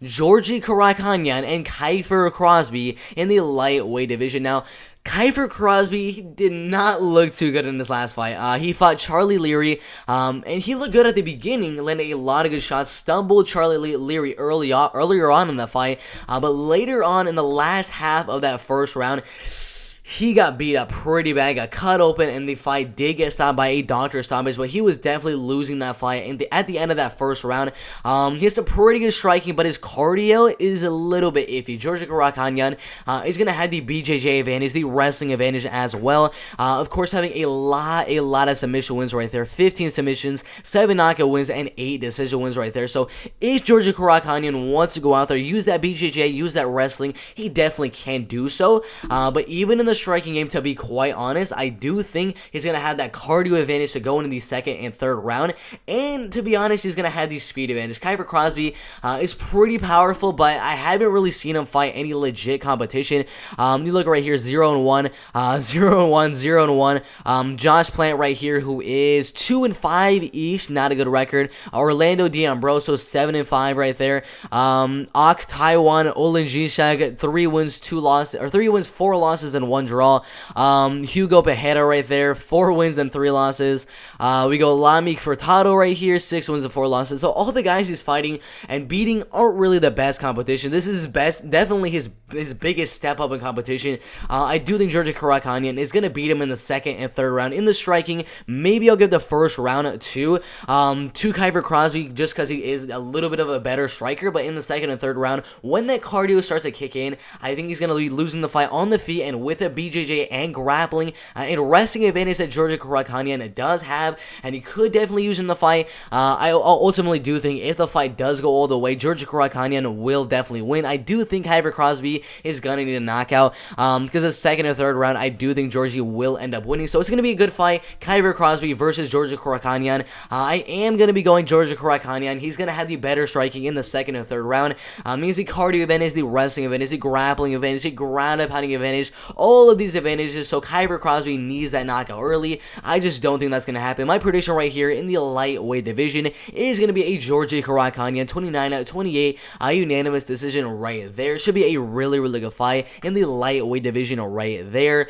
Georgi Karakhanyan and Kiefer Crosbie in the lightweight division. Now, Kiefer Crosbie did not look too good in this last fight. He fought Charlie Leary, and he looked good at the beginning, landed a lot of good shots, stumbled Charlie Leary earlier on in the fight, but later on in the last half of that first round, he got beat up pretty bad, got cut open, and the fight did get stopped by a doctor stoppage, but he was definitely losing that fight. And at the end of that first round, he has some pretty good striking, but his cardio is a little bit iffy. Georgi Karakhanyan is going to have the BJJ advantage, the wrestling advantage as well. Of course, having a lot of submission wins right there. 15 submissions, 7 knockout wins, and 8 decision wins right there. So if Georgi Karakhanyan wants to go out there, use that BJJ, use that wrestling, he definitely can do so. But even in the striking game, to be quite honest, I do think he's going to have that cardio advantage to go into the second and third round, and to be honest, he's going to have the speed advantage. Kiefer Crosbie is pretty powerful, but I haven't really seen him fight any legit competition. You look right here, 0-1, 0-1, 0-1. Josh Plant right here, who is 2-5-ish, not a good record. Orlando D'Ambroso, 7-5 right there. Ok Taiwan Olenjishag, 3 wins, 2 losses, or 3 wins, 4 losses, and 1 draw. Hugo Pajeda right there, 4 wins and 3 losses. We go Lami Furtado right here, 6 wins and 4 losses. So all the guys he's fighting and beating aren't really the best competition. This is his best, definitely his biggest step up in competition. I do think Georgi Karakhanyan is going to beat him in the second and third round. In the striking, maybe I'll give the first round to Kiefer Crosbie, just because he is a little bit of a better striker. But in the second and third round, when that cardio starts to kick in, I think he's going to be losing the fight on the feet, and with a BJJ and grappling and wrestling advantage that Georgi Karakhanyan does have, and he could definitely use in the fight. I ultimately do think if the fight does go all the way, Georgi Karakhanyan will definitely win. I do think Kiefer Crosbie is going to need a knockout, because the second and third round, I do think Georgi will end up winning. So it's going to be a good fight, Kiefer Crosbie versus Georgi Karakhanyan. I am going to be going Georgi Karakhanyan. He's going to have the better striking in the second and third round. Means the cardio advantage, the wrestling advantage, the grappling advantage, the ground and pounding advantage, all of these advantages. So Kiefer Crosbie needs that knockout early. I just don't think that's going to happen. My prediction right here in the lightweight division is going to be a Georgi Karakhanyan 29-28 unanimous decision right there. Should be a really good fight in the lightweight division right there.